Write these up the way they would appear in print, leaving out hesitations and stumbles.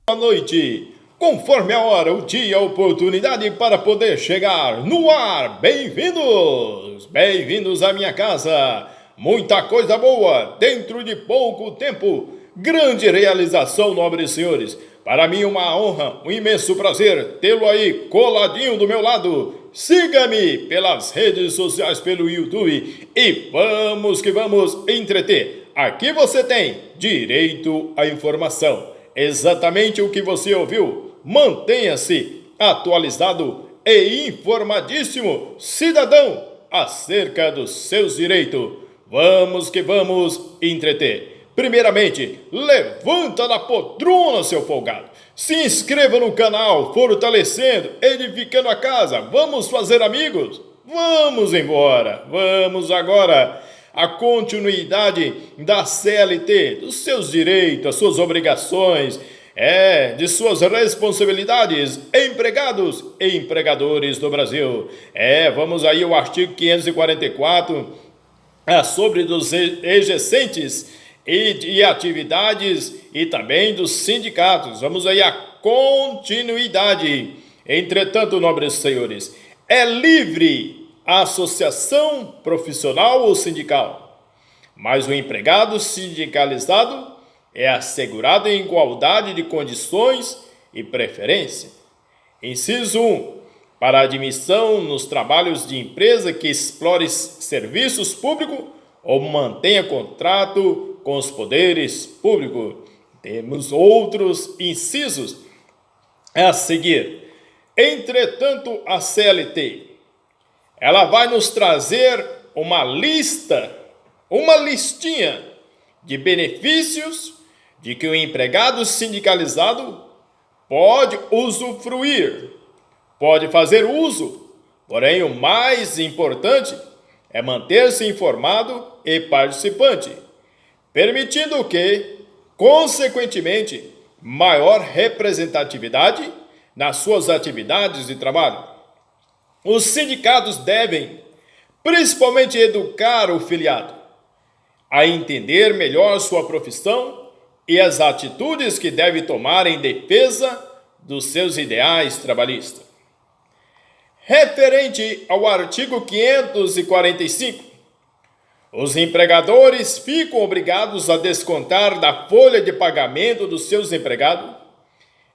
Boa noite. Conforme a hora, o dia, a oportunidade para poder chegar no ar. Bem-vindos! Bem-vindos à minha casa. Muita coisa boa dentro de pouco tempo. Grande realização, nobres senhores. Para mim uma honra, um imenso prazer tê-lo aí coladinho do meu lado. Siga-me pelas redes sociais, pelo YouTube e vamos que vamos entreter. Aqui você tem direito à informação. Exatamente o que você ouviu. Mantenha-se atualizado e informadíssimo, cidadão, acerca dos seus direitos. Vamos que vamos entreter. Primeiramente, levanta da poltrona, seu folgado. Se inscreva no canal, fortalecendo, edificando a casa. Vamos fazer amigos? Vamos embora. Vamos agora a continuidade da CLT, dos seus direitos, as suas obrigações, de suas responsabilidades, empregados e empregadores do Brasil. Vamos aí ao artigo 544, sobre dos exercentes e atividades e também dos sindicatos. Vamos aí à continuidade. Entretanto, nobres senhores, é livre a associação profissional ou sindical, mas o empregado sindicalizado é assegurado em igualdade de condições e preferência. Inciso 1. Para admissão nos trabalhos de empresa que explore serviços públicos ou mantenha contrato com os poderes públicos. Temos outros incisos a seguir. Entretanto, a CLT, ela vai nos trazer uma listinha de benefícios de que o empregado sindicalizado pode usufruir, pode fazer uso. Porém, o mais importante é manter-se informado e participante, permitindo que, consequentemente, maior representatividade nas suas atividades de trabalho. Os sindicatos devem, principalmente, educar o filiado a entender melhor sua profissão e as atitudes que deve tomar em defesa dos seus ideais trabalhistas. Referente ao artigo 545, os empregadores ficam obrigados a descontar da folha de pagamento dos seus empregados,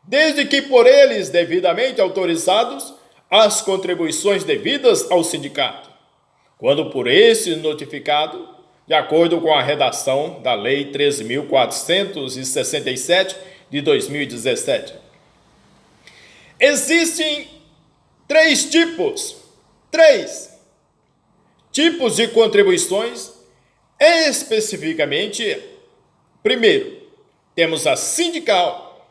desde que por eles devidamente autorizados, as contribuições devidas ao sindicato, quando por esse notificado, de acordo com a redação da Lei 13.467 de 2017. Existem três tipos de contribuições, especificamente. Primeiro, temos a sindical.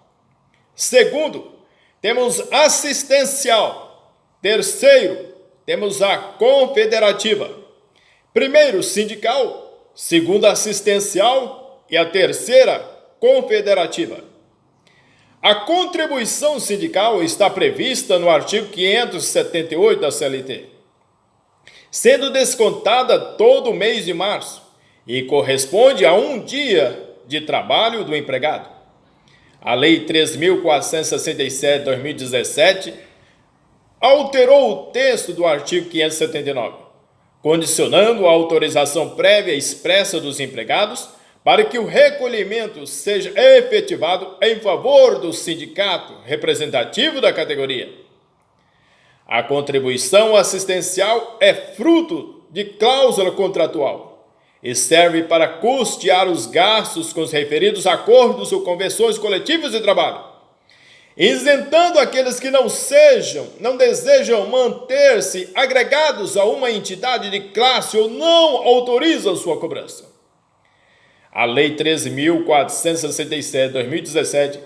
Segundo, temos assistencial. Terceiro, temos a confederativa. Primeiro, sindical. Segundo, assistencial. E a terceira, confederativa. A contribuição sindical está prevista no artigo 578 da CLT, sendo descontada todo mês de março e corresponde a um dia de trabalho do empregado. A Lei 3.467 de 2017 alterou o texto do artigo 579, condicionando a autorização prévia expressa dos empregados para que o recolhimento seja efetivado em favor do sindicato representativo da categoria. A contribuição assistencial é fruto de cláusula contratual e serve para custear os gastos com os referidos acordos ou convenções coletivas de trabalho, isentando aqueles que não desejam manter-se agregados a uma entidade de classe ou não autorizam sua cobrança. A Lei 13.467 de 2017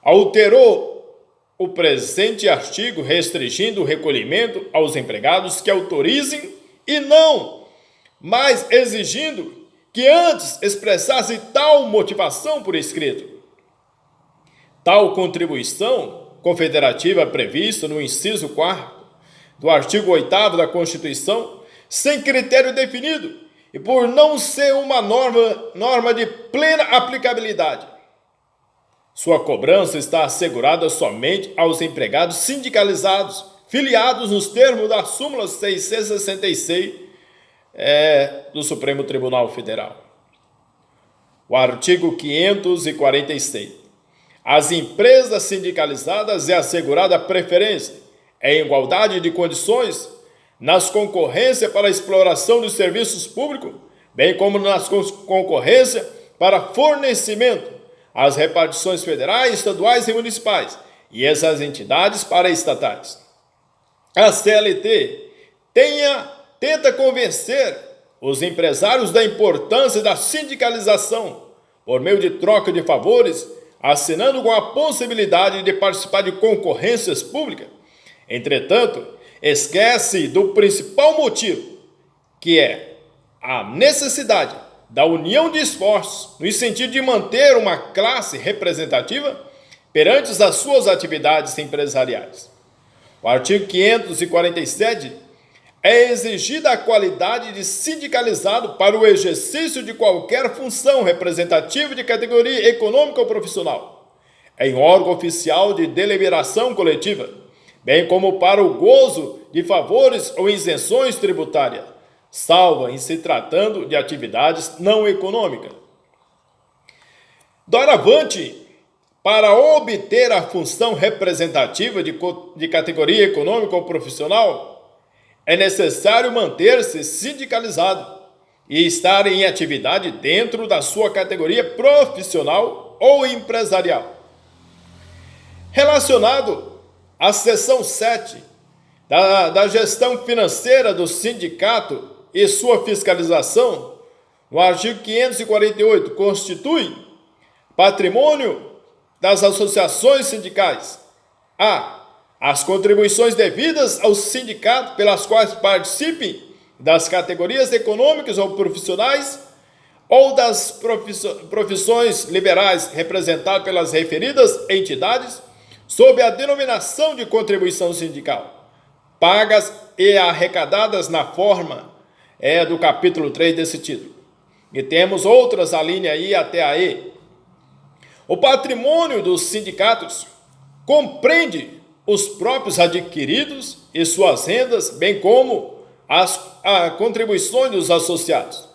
alterou o presente artigo, restringindo o recolhimento aos empregados que autorizem e não mais exigindo que antes expressasse tal motivação por escrito. Tal contribuição confederativa prevista no inciso 4º do artigo 8º da Constituição, sem critério definido e por não ser uma norma de plena aplicabilidade, Sua cobrança está assegurada somente aos empregados sindicalizados, filiados nos termos da súmula 666 do Supremo Tribunal Federal. O artigo 546. Às empresas sindicalizadas é assegurada preferência, em igualdade de condições, nas concorrências para a exploração de serviços públicos, bem como nas concorrências para fornecimento às repartições federais, estaduais e municipais e essas entidades paraestatais. A CLT tenta convencer os empresários da importância da sindicalização por meio de troca de favores, assinando com a possibilidade de participar de concorrências públicas. Entretanto, esquece do principal motivo, que é a necessidade da união de esforços no sentido de manter uma classe representativa perante as suas atividades empresariais. O artigo 547 é exigida a qualidade de sindicalizado para o exercício de qualquer função representativa de categoria econômica ou profissional, em órgão oficial de deliberação coletiva, bem como para o gozo de favores ou isenções tributárias, salvo em se tratando de atividades não econômicas. Doravante, para obter a função representativa de categoria econômica ou profissional, é necessário manter-se sindicalizado e estar em atividade dentro da sua categoria profissional ou empresarial. Relacionado à seção 7 da gestão financeira do sindicato e sua fiscalização, no artigo 548, constitui patrimônio das associações sindicais as contribuições devidas ao sindicato pelas quais participem das categorias econômicas ou profissionais ou das profissões liberais representadas pelas referidas entidades sob a denominação de contribuição sindical, pagas e arrecadadas na forma do capítulo 3 desse título. E temos outras a linha I até a E. O patrimônio dos sindicatos compreende os próprios adquiridos e suas rendas, bem como as contribuições dos associados,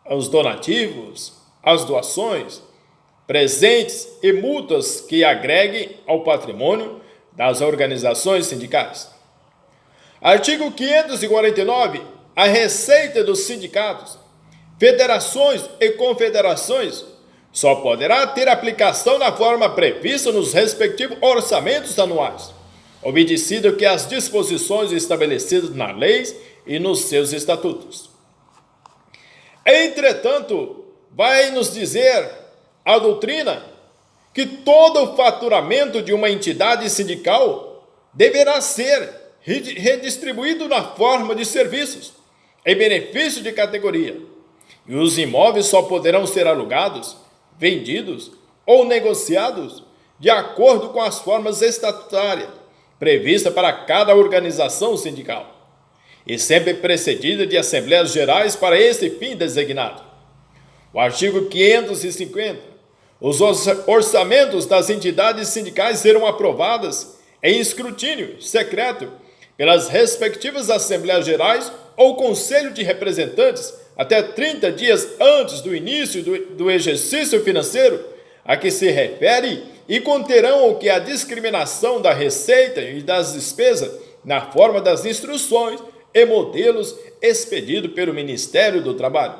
os donativos, as doações, presentes e multas que agreguem ao patrimônio das organizações sindicais. Artigo 549. A receita dos sindicatos, federações e confederações só poderá ter aplicação na forma prevista nos respectivos orçamentos anuais, obedecido que as disposições estabelecidas nas leis e nos seus estatutos. Entretanto, vai nos dizer a doutrina que todo o faturamento de uma entidade sindical deverá ser redistribuído na forma de serviços, em benefício de categoria, e os imóveis só poderão ser alugados, vendidos ou negociados de acordo com as formas estatutárias previstas para cada organização sindical, e sempre precedida de assembleias gerais para esse fim designado. O artigo 550. Os orçamentos das entidades sindicais serão aprovados em escrutínio secreto pelas respectivas assembleias gerais ou conselho de representantes até 30 dias antes do início do exercício financeiro a que se refere e conterão o que a discriminação da receita e das despesas na forma das instruções e modelos expedidos pelo Ministério do Trabalho.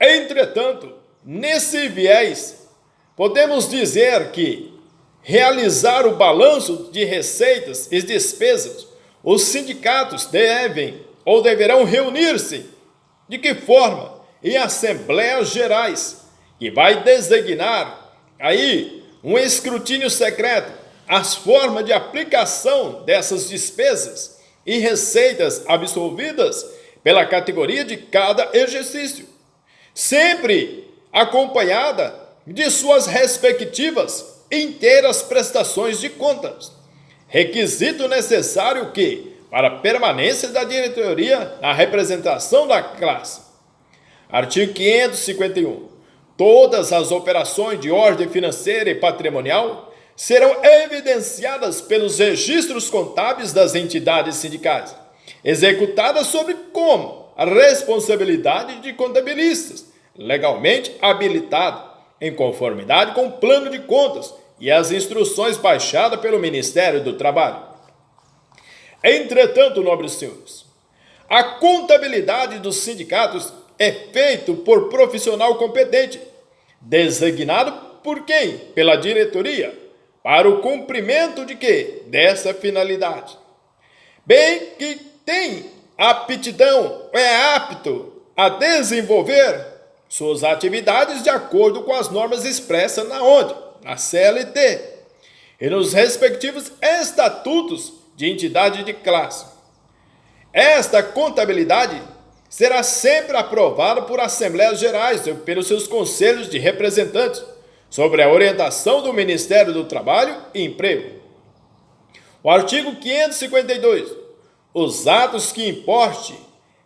Entretanto, nesse viés, podemos dizer que realizar o balanço de receitas e despesas, os sindicatos devem ou deverão reunir-se. De que forma? Em assembleias gerais, que vai designar aí um escrutínio secreto, as formas de aplicação dessas despesas e receitas absolvidas pela categoria de cada exercício, sempre acompanhada de suas respectivas inteiras prestações de contas, requisito necessário que, para a permanência da diretoria na representação da classe. Artigo 551. Todas as operações de ordem financeira e patrimonial serão evidenciadas pelos registros contábeis das entidades sindicais, executadas sob como a responsabilidade de contabilistas, legalmente habilitado, em conformidade com o plano de contas e as instruções baixadas pelo Ministério do Trabalho. Entretanto, nobres senhores, a contabilidade dos sindicatos é feita por profissional competente, designado por quem? Pela diretoria, para o cumprimento de quê? Dessa finalidade. Bem que tem aptidão, é apto a desenvolver suas atividades de acordo com as normas expressas na onde? Na CLT e nos respectivos estatutos de entidade de classe. Esta contabilidade será sempre aprovada por Assembleias Gerais e pelos seus conselhos de representantes, sobre a orientação do Ministério do Trabalho e Emprego. O artigo 552. Os atos que importe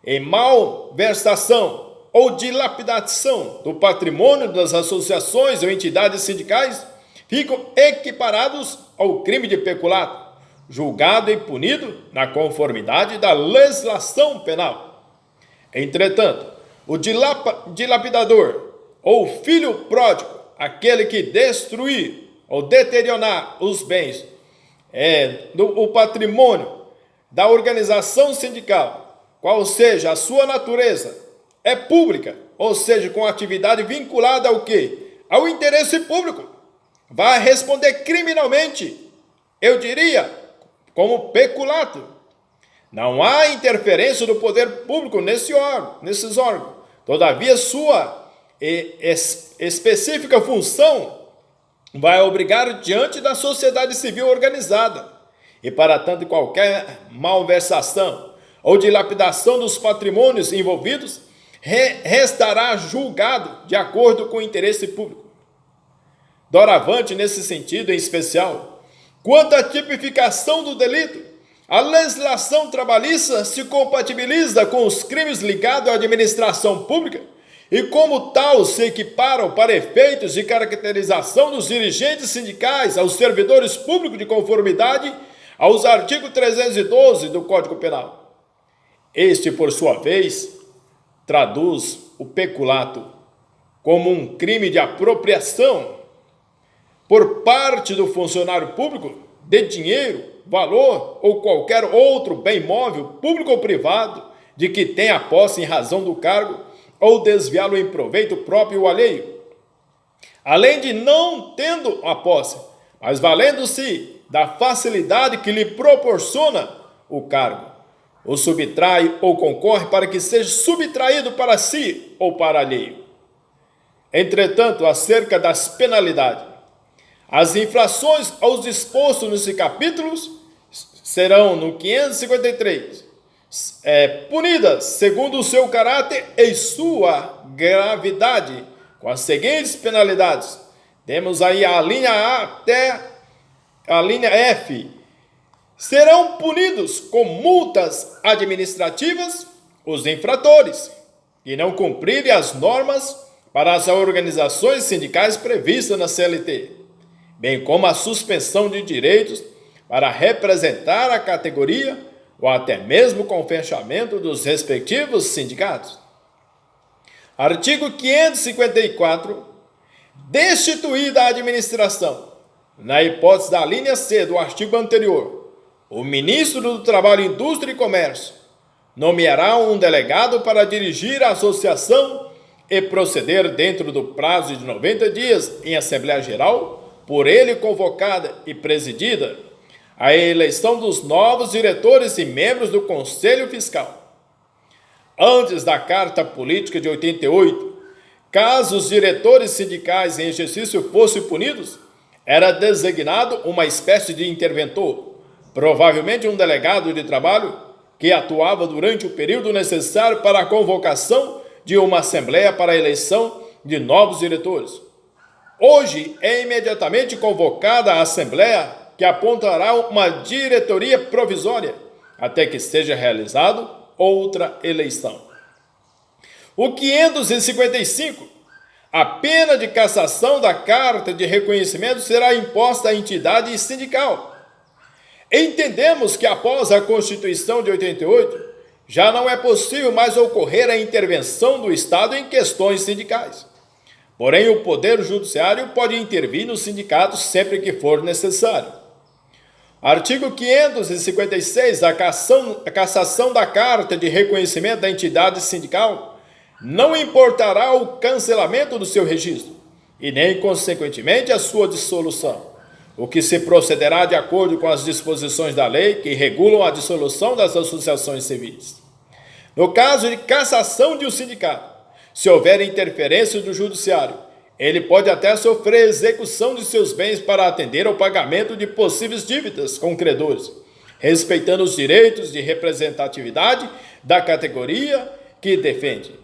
em malversação ou dilapidação do patrimônio das associações ou entidades sindicais ficam equiparados ao crime de peculato, julgado e punido na conformidade da legislação penal. Entretanto, o dilapidador ou filho pródigo, aquele que destruir ou deteriorar os bens, o patrimônio da organização sindical, qual seja a sua natureza, é pública, ou seja, com atividade vinculada ao quê? Ao interesse público, vai responder criminalmente, eu diria, como peculato. Não há interferência do poder público nesses órgãos. Todavia, sua específica função vai obrigar diante da sociedade civil organizada. E para tanto, qualquer malversação ou dilapidação dos patrimônios envolvidos restará julgado de acordo com o interesse público. Doravante, nesse sentido em especial, quanto à tipificação do delito, a legislação trabalhista se compatibiliza com os crimes ligados à administração pública e, como tal, se equiparam para efeitos de caracterização dos dirigentes sindicais aos servidores públicos de conformidade aos artigos 312 do Código Penal. Este, por sua vez, traduz o peculato como um crime de apropriação por parte do funcionário público de dinheiro, valor ou qualquer outro bem móvel, público ou privado, de que tenha posse em razão do cargo ou desviá-lo em proveito próprio ou alheio. Além de não tendo a posse, mas valendo-se da facilidade que lhe proporciona o cargo, o subtrai ou concorre para que seja subtraído para si ou para alheio. Entretanto, acerca das penalidades, as infrações aos dispostos nesses capítulos serão, no 553, punidas segundo o seu caráter e sua gravidade, com as seguintes penalidades. Temos aí a linha A até a linha F. Serão punidos com multas administrativas os infratores que não cumprirem as normas para as organizações sindicais previstas na CLT, bem como a suspensão de direitos para representar a categoria ou até mesmo com o fechamento dos respectivos sindicatos. Artigo 554. Destituída a administração, na hipótese da linha C do artigo anterior, o ministro do Trabalho, Indústria e Comércio nomeará um delegado para dirigir a associação e proceder dentro do prazo de 90 dias em Assembleia Geral, por ele convocada e presidida, a eleição dos novos diretores e membros do Conselho Fiscal. Antes da Carta Política de 88, caso os diretores sindicais em exercício fossem punidos, era designado uma espécie de interventor, provavelmente um delegado de trabalho que atuava durante o período necessário para a convocação de uma assembleia para a eleição de novos diretores. Hoje é imediatamente convocada a assembleia que apontará uma diretoria provisória até que seja realizada outra eleição. O 555. a pena de cassação da carta de reconhecimento será imposta à entidade sindical. Entendemos que após a Constituição de 88, já não é possível mais ocorrer a intervenção do Estado em questões sindicais. Porém, o Poder Judiciário pode intervir nos sindicatos sempre que for necessário. Artigo 556, a cassação da carta de reconhecimento da entidade sindical não importará o cancelamento do seu registro e nem, consequentemente, a sua dissolução, o que se procederá de acordo com as disposições da lei que regulam a dissolução das associações civis. No caso de cassação de um sindicato, se houver interferência do judiciário, ele pode até sofrer execução de seus bens para atender ao pagamento de possíveis dívidas com credores, respeitando os direitos de representatividade da categoria que defende.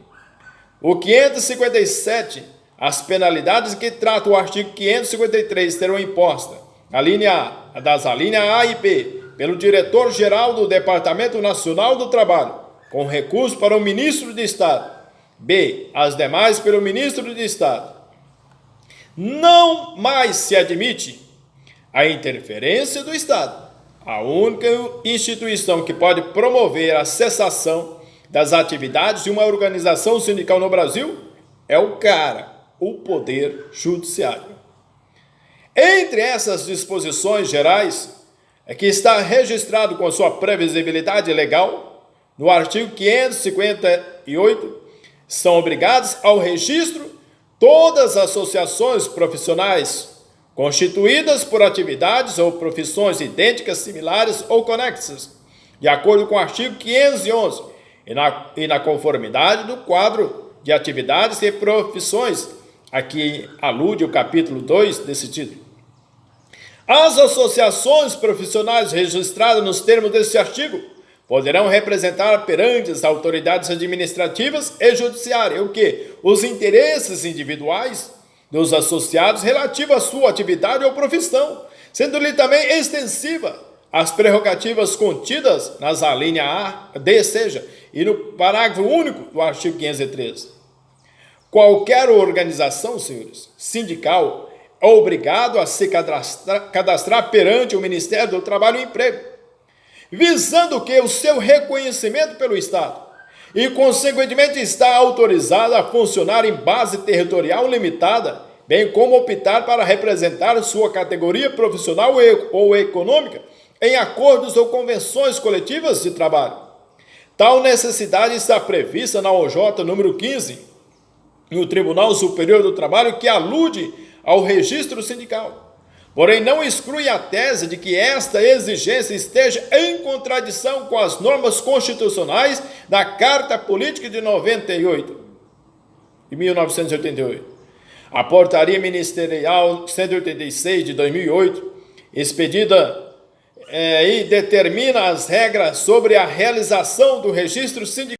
O 557, as penalidades que trata o artigo 553 serão impostas, a linha A e B, pelo diretor-geral do Departamento Nacional do Trabalho, com recurso para o ministro de Estado. B, as demais pelo ministro de Estado. Não mais se admite a interferência do Estado. A única instituição que pode promover a cessação das atividades de uma organização sindical no Brasil é o Poder Judiciário. Entre essas disposições gerais, que está registrado com sua previsibilidade legal, no artigo 558, são obrigados ao registro todas as associações profissionais constituídas por atividades ou profissões idênticas, similares ou conexas, de acordo com o artigo 511, e na conformidade do quadro de atividades e profissões, a que alude o capítulo 2 desse título. As associações profissionais registradas nos termos deste artigo poderão representar perante as autoridades administrativas e judiciárias os interesses individuais dos associados relativos à sua atividade ou profissão, sendo-lhe também extensiva as prerrogativas contidas nas alíneas A, D, e no parágrafo único do artigo 513. Qualquer organização, senhores, sindical, é obrigado a se cadastrar perante o Ministério do Trabalho e Emprego, visando que o seu reconhecimento pelo Estado e, consequentemente, está autorizado a funcionar em base territorial limitada, bem como optar para representar sua categoria profissional ou econômica em acordos ou convenções coletivas de trabalho. Tal necessidade está prevista na OJ número 15, no Tribunal Superior do Trabalho, que alude ao registro sindical. Porém, não exclui a tese de que esta exigência esteja em contradição com as normas constitucionais da Carta Política de 1988. A Portaria Ministerial 186 de 2008, expedida e determina as regras sobre a realização do registro sindical